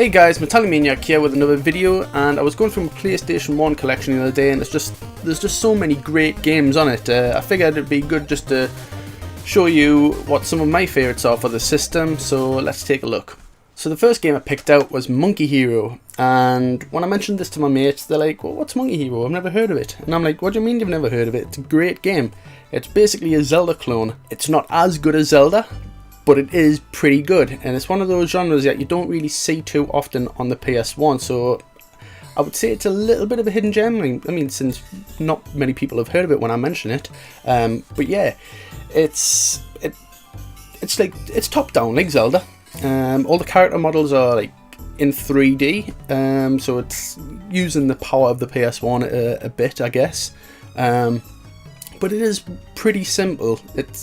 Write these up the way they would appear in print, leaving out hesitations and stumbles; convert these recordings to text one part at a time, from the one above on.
Hey guys, Maniac here with another video, and I was going through my PlayStation 1 collection the other day, and there's just so many great games on it. I figured it'd be good just to show you what some of my favourites are for the system, so let's take a look. So the first game I picked out was Monkey Hero, and when I mentioned this to my mates, they're like, well, what's Monkey Hero? I've never heard of it. And I'm like, what do you mean you've never heard of it? It's a great game. It's basically a Zelda clone. It's not as good as Zelda, but it is pretty good, and it's one of those genres that you don't really see too often on the PS1, so I would say it's a little bit of a hidden gem. I mean, since not many people have heard of it when I mention it, but yeah, it's top down like Zelda. All the character models are like in 3D, so it's using the power of the PS1 a bit, I guess. But it is pretty simple.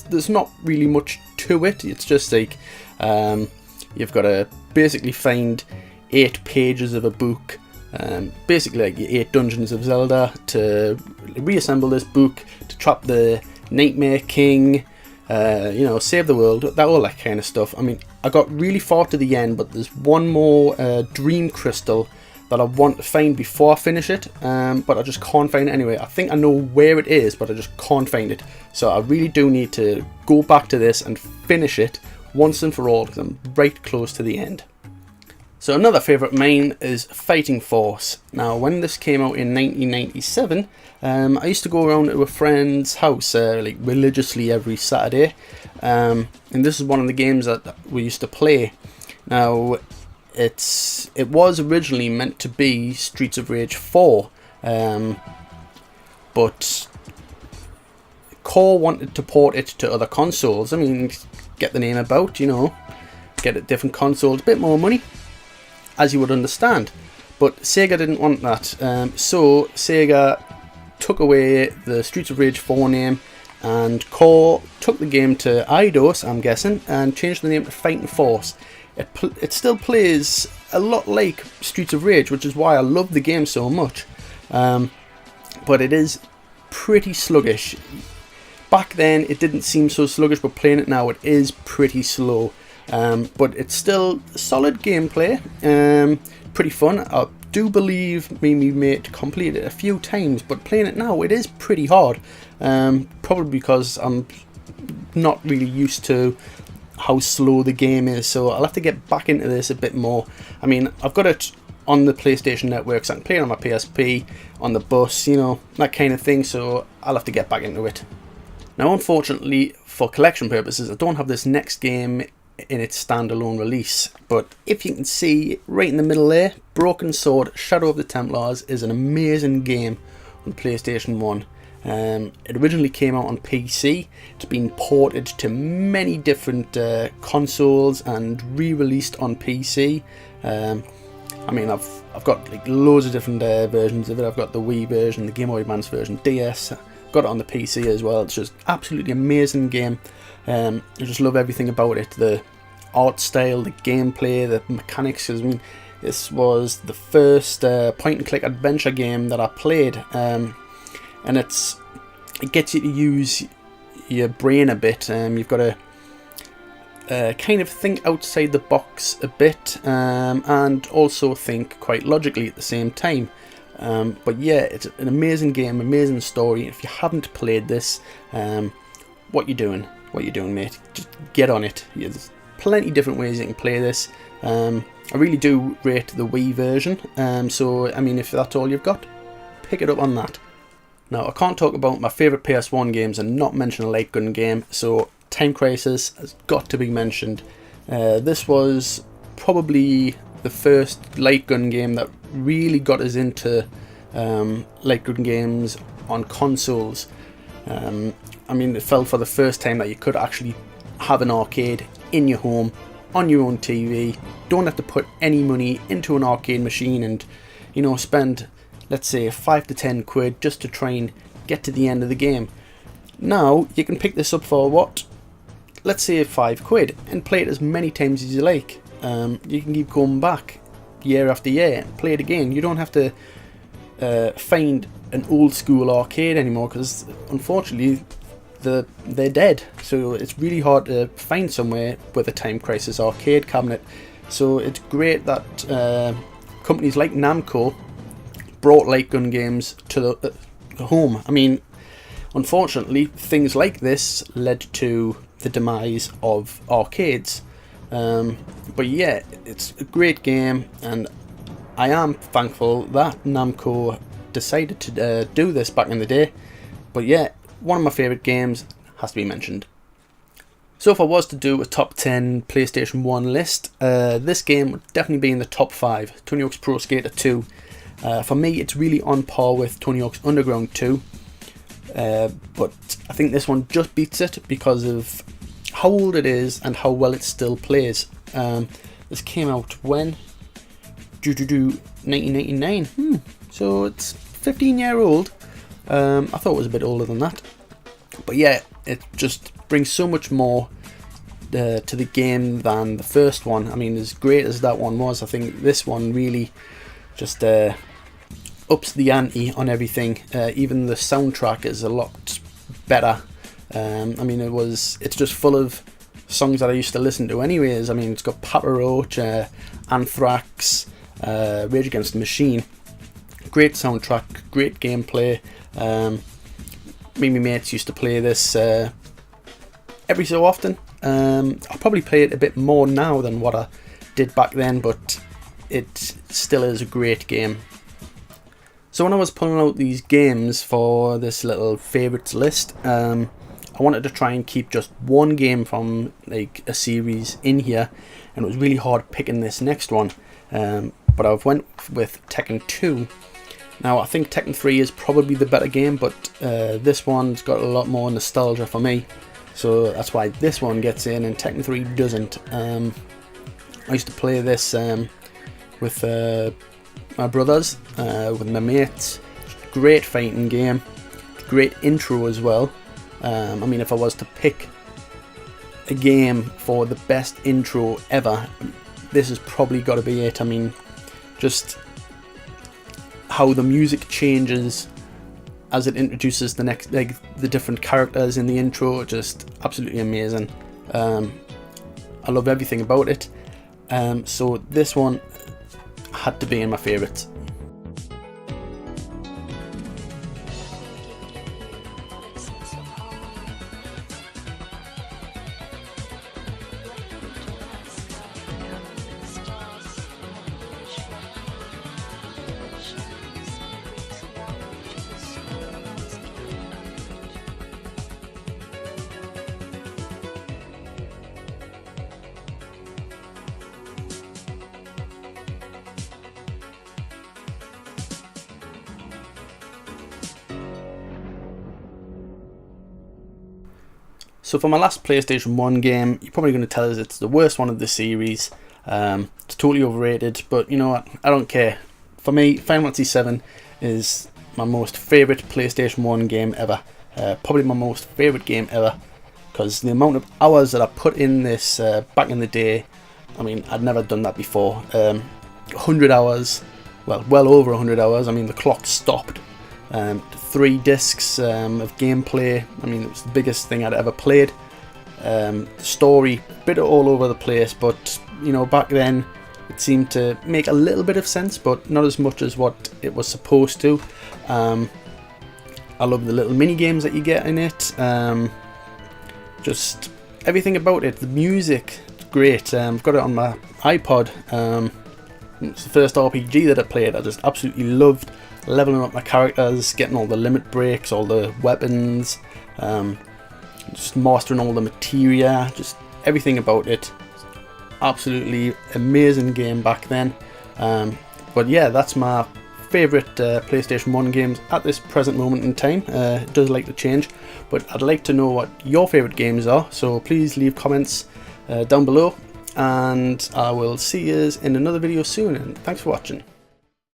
There's not really much to it. It's just like you've got to basically find 8 pages of a book, basically like 8 dungeons of Zelda, to reassemble this book, to trap the Nightmare King, save the world, all that kind of stuff. I mean, I got really far to the end, but there's one more dream crystal that I want to find before I finish it, but I just can't find it anyway. I think I know where it is, but I just can't find it. So I really do need to go back to this and finish it once and for all, because I'm right close to the end. So another favourite of mine is Fighting Force. Now, when this came out in 1997, I used to go around to a friend's house like religiously every Saturday, and this is one of the games that we used to play. Now, it was originally meant to be Streets of Rage 4, but Core wanted to port it to other consoles. I mean, get the name about, get it different consoles, a bit more money, as you would understand. But Sega didn't want that, so Sega took away the Streets of Rage 4 name, and Core took the game to Eidos, I'm guessing, and changed the name to Fighting Force. It still plays a lot like Streets of Rage, which is why I love the game so much, but it is pretty sluggish. Back then it didn't seem so sluggish, but playing it now it is pretty slow, but it's still solid gameplay, pretty fun. I do believe me mate completed it a few times, but playing it now it is pretty hard, probably because I'm not really used to how slow the game is, so I'll have to get back into this a bit more. I mean, I've got it on the PlayStation Network, so I can play it on my PSP, on the bus, that kind of thing, so I'll have to get back into it. Now, unfortunately, for collection purposes, I don't have this next game in its standalone release, but if you can see right in the middle there, Broken Sword Shadow of the Templars is an amazing game on PlayStation 1. It originally came out on PC. It's been ported to many different consoles and re-released on PC. I mean, I've got like loads of different versions of it. I've got the Wii version, the Game Boy Advance version, DS. Got it on the PC as well. It's just absolutely amazing game. I just love everything about it. The art style, the gameplay, the mechanics. I mean, this was the first point-and-click adventure game that I played. And it gets you to use your brain a bit. You've got to kind of think outside the box a bit, and also think quite logically at the same time. But yeah, it's an amazing game, amazing story. If you haven't played this, what you doing? What you doing, mate? Just get on it. There's plenty of different ways you can play this. I really do rate the Wii version. So I mean, if that's all you've got, pick it up on that. Now, I can't talk about my favourite PS1 games and not mention a light gun game, so Time Crisis has got to be mentioned. This was probably the first light gun game that really got us into light gun games on consoles. I mean, it felt for the first time that you could actually have an arcade in your home, on your own TV, don't have to put any money into an arcade machine and, spend, let's say, 5 to 10 quid just to try and get to the end of the game. Now, you can pick this up for what? Let's say 5 quid and play it as many times as you like. You can keep going back year after year and play it again. You don't have to find an old school arcade anymore, because unfortunately they're dead. So it's really hard to find somewhere with a Time Crisis arcade cabinet. So it's great that companies like Namco brought light gun games to the home. I mean, unfortunately, things like this led to the demise of arcades. But yeah, it's a great game, and I am thankful that Namco decided to do this back in the day. But yeah, one of my favourite games has to be mentioned. So if I was to do a top 10 PlayStation 1 list, this game would definitely be in the top 5. Tony Hawk's Pro Skater 2. For me, it's really on par with Tony Hawk's Underground 2. But I think this one just beats it because of how old it is and how well it still plays. This came out when? 1999. So it's 15-year-old. I thought it was a bit older than that. But yeah, it just brings so much more to the game than the first one. I mean, as great as that one was, I think this one really just ups the ante on everything. Even the soundtrack is a lot better. I mean, it's just full of songs that I used to listen to anyways. I mean, it's got Papa Roach, Anthrax, Rage Against the Machine. Great soundtrack, great gameplay. Me and my mates used to play this every so often. I probably play it a bit more now than what I did back then, but it still is a great game. So when I was pulling out these games for this little favourites list, I wanted to try and keep just one game from like a series in here, and it was really hard picking this next one. But I went with Tekken 2. Now I think Tekken 3 is probably the better game, but this one's got a lot more nostalgia for me, so that's why this one gets in and Tekken 3 doesn't. I used to play this with my brothers, with my mates. Great fighting game, great intro as well. I mean, if I was to pick a game for the best intro ever, this has probably got to be it. I mean, just how the music changes as it introduces the different characters in the intro, just absolutely amazing. I love everything about it. So this one had to be in my favourites. So for my last PlayStation 1 game, you're probably going to tell us it's the worst one of the series. It's totally overrated, but you know what? I don't care. For me, Final Fantasy 7 is my most favourite PlayStation 1 game ever. Probably my most favourite game ever, because the amount of hours that I put in this back in the day, I mean, I'd never done that before. 100 hours, well over 100 hours. I mean, the clock stopped. 3 discs of gameplay. I mean, it was the biggest thing I'd ever played. The story, a bit all over the place, but you know, back then it seemed to make a little bit of sense, but not as much as what it was supposed to. I love the little mini games that you get in it. Just everything about it. The music, great. I've got it on my iPod. It's the first RPG that I played. I just absolutely loved leveling up my characters, getting all the limit breaks, all the weapons, just mastering all the materia, just everything about it. Absolutely amazing game back then. But yeah, that's my favourite PlayStation 1 games at this present moment in time. It does like to change, but I'd like to know what your favourite games are, so please leave comments down below, and I will see you in another video soon, and thanks for watching.